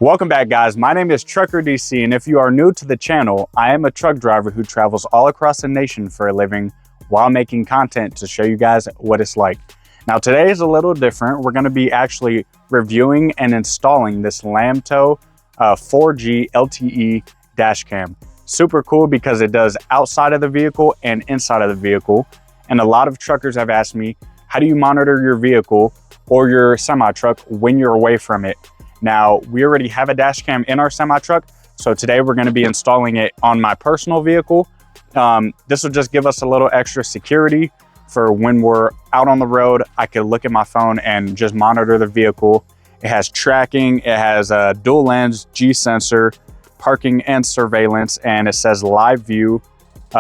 Welcome back, guys. My name is Trucker DC, and if you are new to the channel, I am a truck driver who travels all across the nation for a living while making content to show you guys what it's like. Now, today is a little different. We're going to be actually reviewing and installing this Lamtto 4G LTE dash cam. Super cool because it does outside of the vehicle and inside of the vehicle. And a lot of truckers have asked me, how do you monitor your vehicle or your semi-truck when you're away from it? Now, we already have a dash cam in our semi-truck, so today we're going to be installing it on my personal vehicle. This will just give us a little extra security for when we're out on the road. I can look at my phone and just monitor the vehicle. It has tracking, it has a dual lens, G sensor, parking and surveillance, and it says live view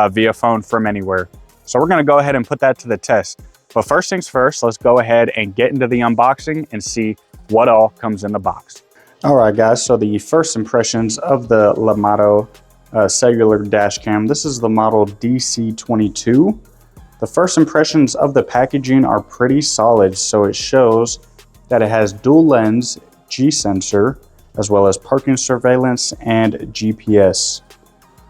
via phone from anywhere. So we're going to go ahead and put that to the test. But first things first, let's go ahead and get into the unboxing and see what all comes in the box. All right, guys, so the first impressions of the Lamtto cellular dash cam. This is the model DC22. The first impressions of the packaging are pretty solid. So it shows that it has dual lens, G sensor, as well as parking surveillance and GPS.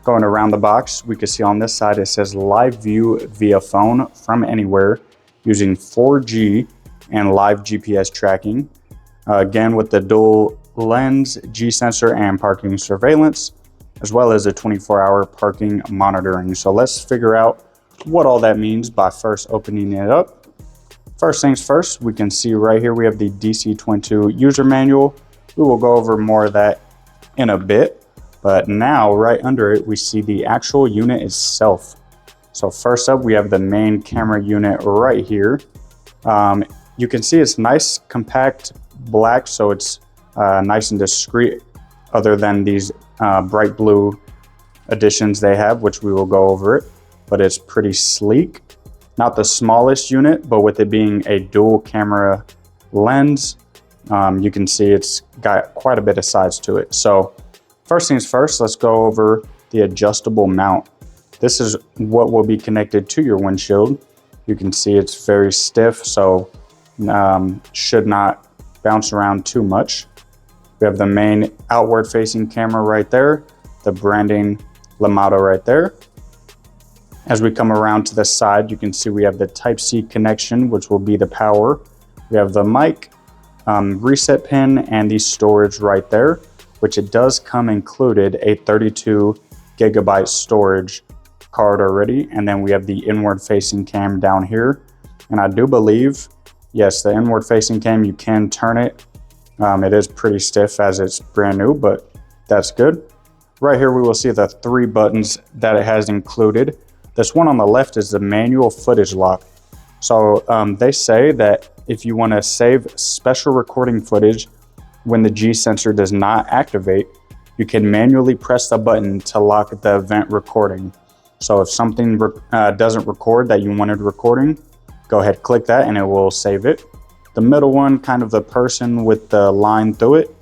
Going around the box, we can see on this side it says live view via phone from anywhere using 4G and live GPS tracking. Again, with the dual lens, G sensor, and parking surveillance, as well as a 24-hour parking monitoring. So let's figure out what all that means by first opening it up. First things first, we can see right here we have the DC22 user manual. We will go over more of that in a bit, but now right under it we see the actual unit itself. So first up, we have the main camera unit right here. You can see it's nice, compact, black, so it's nice and discreet, other than these bright blue additions they have, which we will go over it, but it's pretty sleek. Not the smallest unit, but with it being a dual camera lens, you can see it's got quite a bit of size to it. So first things first, let's go over the adjustable mount. This is what will be connected to your windshield. You can see it's very stiff, so should not bounce around too much. We have the main outward facing camera right there, the branding Lamtto right there. As we come around to the side, you can see we have the Type-C connection, which will be the power. We have the mic, reset pin, and the storage right there, which it does come included a 32 gigabyte storage card already. And then we have the inward facing cam down here. And I do believe, yes, the inward facing cam, you can turn it. It is pretty stiff as it's brand new, but that's good. Right here, we will see the 3 buttons that it has included. This one on the left is the manual footage lock. So they say that if you want to save special recording footage when the G sensor does not activate, you can manually press the button to lock the event recording. So if something doesn't record that you wanted recording, go ahead, click that, and it will save it. The middle one, kind of the person with the line through it,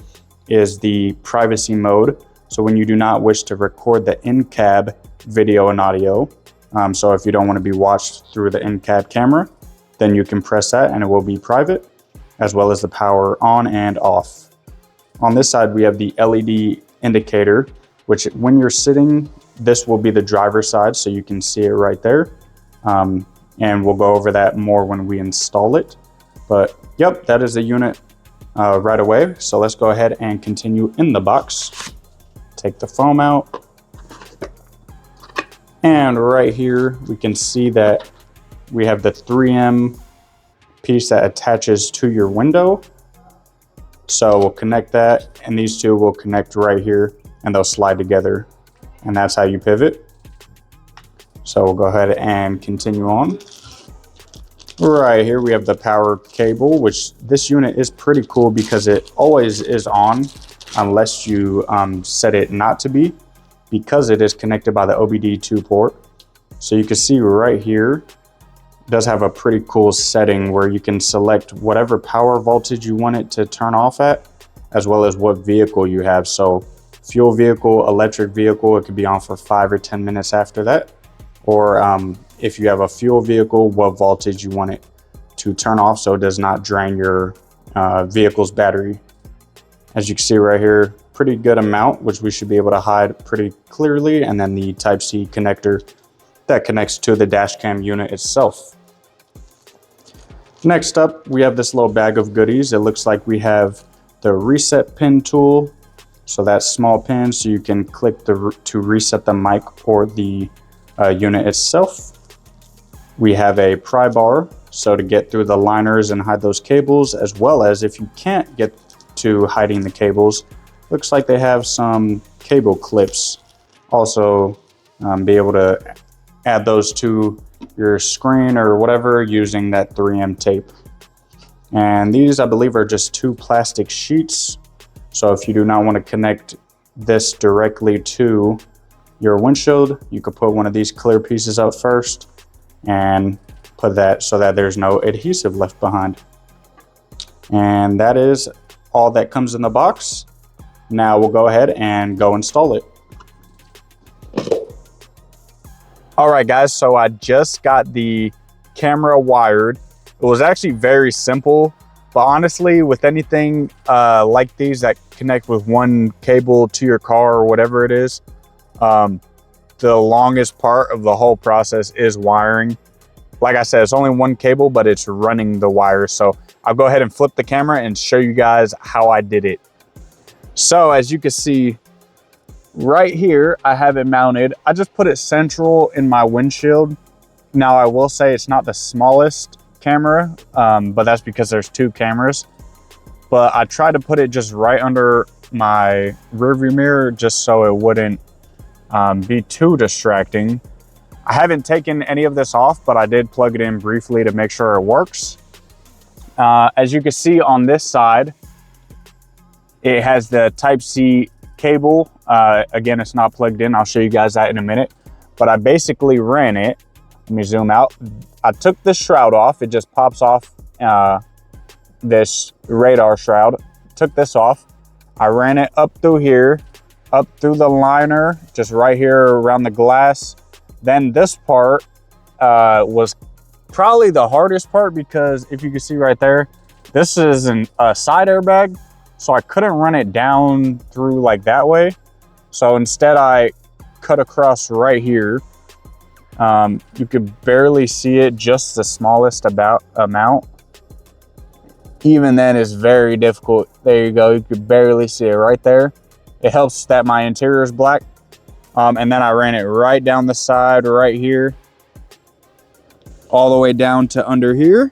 is the privacy mode. So when you do not wish to record the in-cab video and audio, so if you don't want to be watched through the in-cab camera, then you can press that and it will be private, as well as the power on and off. On this side, we have the LED indicator, which when you're sitting, this will be the driver's side, so you can see it right there. And we'll go over that more when we install it. But yep, that is the unit right away. So let's go ahead and continue in the box. Take the foam out. And right here, we can see that we have the 3M piece that attaches to your window. So we'll connect that, and these two will connect right here, and they'll slide together. And that's how you pivot. So we'll go ahead and continue on. Right here we have the power cable, which this unit is pretty cool because it always is on unless you set it not to be, because it is connected by the OBD2 port. So you can see right here, it does have a pretty cool setting where you can select whatever power voltage you want it to turn off at, as well as what vehicle you have. So fuel vehicle, electric vehicle, it could be on for 5 or 10 minutes after that. Or if you have a fuel vehicle, what voltage you want it to turn off so it does not drain your vehicle's battery. As you can see right here, pretty good amount, which we should be able to hide pretty clearly. And then the Type-C connector that connects to the dash cam unit itself. Next up, we have this little bag of goodies. It looks like we have the reset pin tool. So that small pin, so you can click to reset the mic or the unit itself. We have a pry bar, so to get through the liners and hide those cables, as well as if you can't get to hiding the cables, looks like they have some cable clips. Also, be able to add those to your screen or whatever using that 3M tape. And these, I believe, are just 2 plastic sheets. So if you do not want to connect this directly to your windshield, you could put one of these clear pieces up first and put that so that there's no adhesive left behind. And that is all that comes in the box. Now we'll go ahead and go install it. All right, guys, so I just got the camera wired. It was actually very simple, but honestly, with anything like these that connect with one cable to your car or whatever it is, the longest part of the whole process is wiring. Like I said, it's only one cable, but it's running the wire. So I'll go ahead and flip the camera and show you guys how I did it. So as you can see right here, I have it mounted. I just put it central in my windshield. Now I will say it's not the smallest camera, but that's because there's 2 cameras. But I tried to put it just right under my rearview mirror just so it wouldn't be too distracting. I haven't taken any of this off, but I did plug it in briefly to make sure it works. As you can see on this side, it has the Type-C cable. Again, it's not plugged in. I'll show you guys that in a minute. But I basically ran it. Let me zoom out. I took the shroud off. It just pops off this radar shroud. Took this off. I ran it up through here, up through the liner, just right here around the glass. Then this part was probably the hardest part because if you can see right there, this is a side airbag. So I couldn't run it down through like that way. So instead I cut across right here. You could barely see it, just the smallest amount. Even then it's very difficult. There you go, you could barely see it right there. It helps that my interior is black. And then I ran it right down the side right here, all the way down to under here.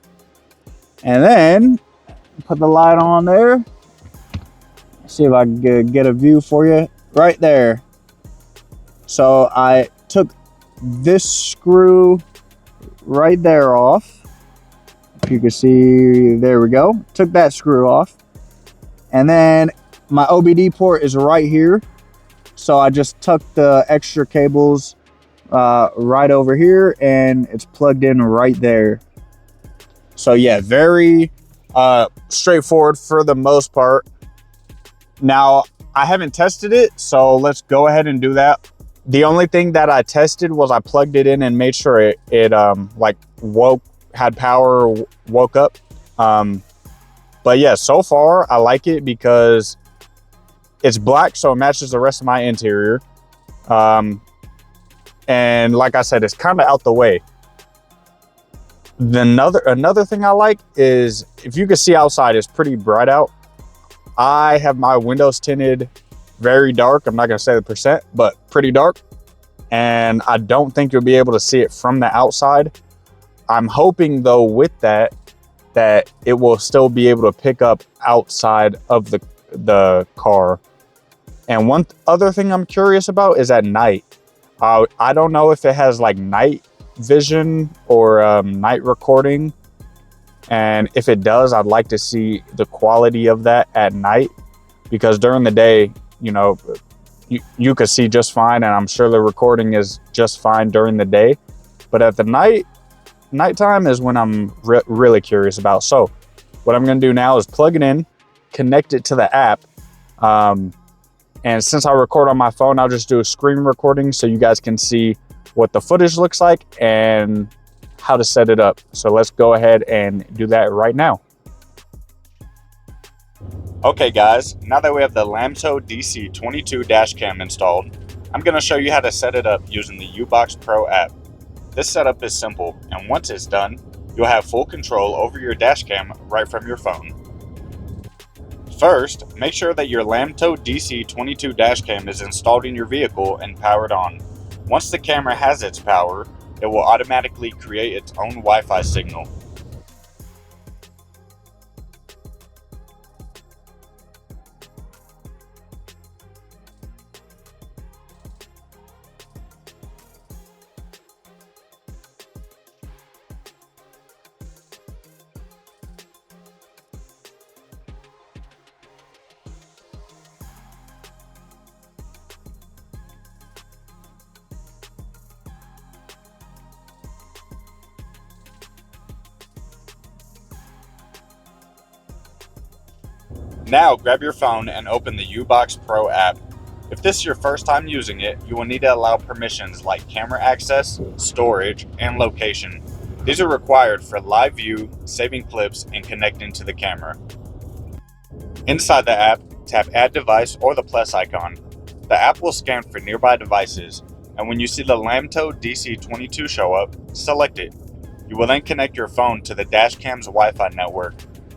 And then put the light on there. See if I can get a view for you right there. So I took this screw right there off. If you can see, there we go. Took that screw off. And then my OBD port is right here. So I just tucked the extra cables right over here and it's plugged in right there. So yeah, very straightforward for the most part. Now, I haven't tested it, so let's go ahead and do that. The only thing that I tested was I plugged it in and made sure it like had power, woke up. But yeah, so far I like it because it's black, so it matches the rest of my interior. And like I said, it's kind of out the way. Another thing I like is, if you can see outside, it's pretty bright out. I have my windows tinted very dark. I'm not going to say the percent, but pretty dark. And I don't think you'll be able to see it from the outside. I'm hoping, though, with that it will still be able to pick up outside of the car. And one other thing I'm curious about is at night. I don't know if it has like night vision or night recording. And if it does, I'd like to see the quality of that at night, because during the day, you know, you could see just fine, and I'm sure the recording is just fine during the day. But at the nighttime is when I'm really curious about. So what I'm going to do now is plug it in, connect it to the app. And since I record on my phone, I'll just do a screen recording so you guys can see what the footage looks like and how to set it up. So let's go ahead and do that right now. Okay guys, now that we have the Lamtto DC22 dash cam installed, I'm going to show you how to set it up using the U-Box Pro app. This setup is simple, and once it's done, you'll have full control over your dash cam right from your phone. First, make sure that your Lamtto DC22 dash cam is installed in your vehicle and powered on. Once the camera has its power, it will automatically create its own Wi-Fi signal. Now grab your phone and open the U-Box Pro app. If this is your first time using it, you will need to allow permissions like camera access, storage, and location. These are required for live view, saving clips, and connecting to the camera. Inside the app, tap Add Device or the plus icon. The app will scan for nearby devices, and when you see the Lamtto DC22 show up, select it. You will then connect your phone to the dashcam's Wi-Fi network.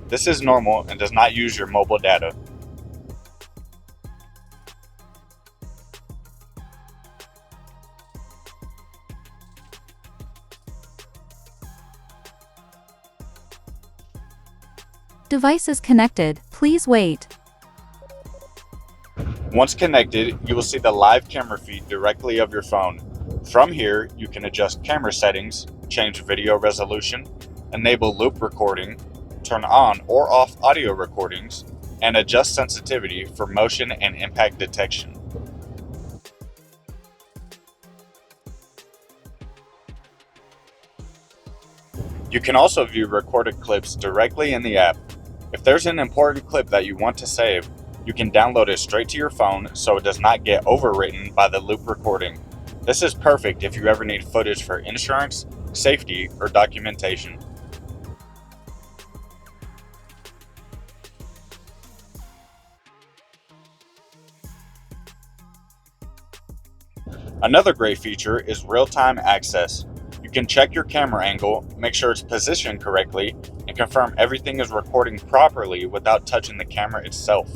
This is normal and does not use your mobile data. Device is connected. Please wait. Once connected, you will see the live camera feed directly of your phone. From here, you can adjust camera settings, change video resolution, enable loop recording, turn on or off audio recordings, and adjust sensitivity for motion and impact detection. You can also view recorded clips directly in the app. If there's an important clip that you want to save, you can download it straight to your phone so it does not get overwritten by the loop recording. This is perfect if you ever need footage for insurance, safety, or documentation. Another great feature is real-time access. You can check your camera angle, make sure it's positioned correctly, and confirm everything is recording properly without touching the camera itself.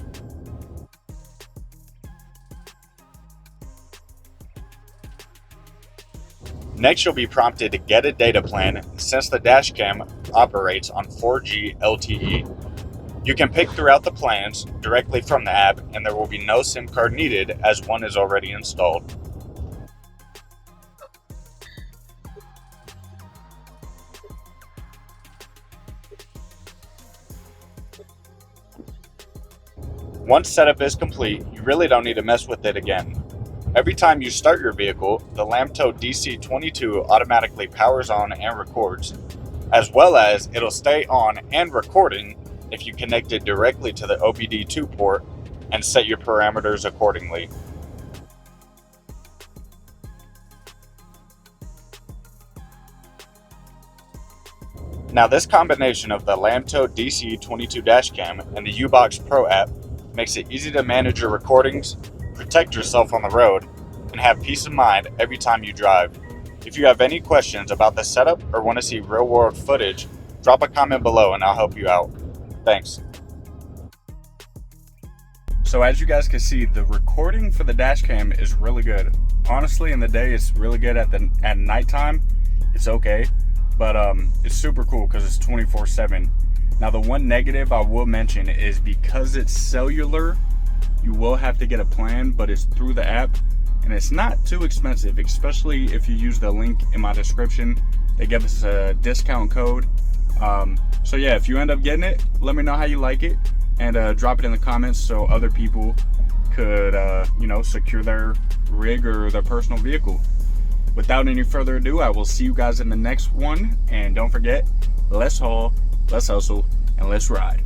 Next, you'll be prompted to get a data plan since the dashcam operates on 4G LTE. You can pick throughout the plans directly from the app, and there will be no SIM card needed as one is already installed. Once setup is complete, you really don't need to mess with it again. Every time you start your vehicle, the Lamtto DC22 automatically powers on and records, as well as it'll stay on and recording if you connect it directly to the OBD2 port and set your parameters accordingly. Now this combination of the Lamtto DC22 dashcam and the U-Box Pro app makes it easy to manage your recordings, protect yourself on the road, and have peace of mind every time you drive. If you have any questions about the setup or want to see real-world footage, drop a comment below and I'll help you out. Thanks. So as you guys can see, the recording for the dashcam is really good. Honestly, in the day it's really good. At nighttime, it's okay, but it's super cool because it's 24/7. Now the one negative I will mention is because it's cellular, you will have to get a plan, but it's through the app and it's not too expensive, especially if you use the link in my description. They give us a discount code. So yeah, if you end up getting it, let me know how you like it and drop it in the comments so other people could secure their rig or their personal vehicle. Without any further ado, I will see you guys in the next one, and don't forget, let's haul, let's hustle, and let's ride.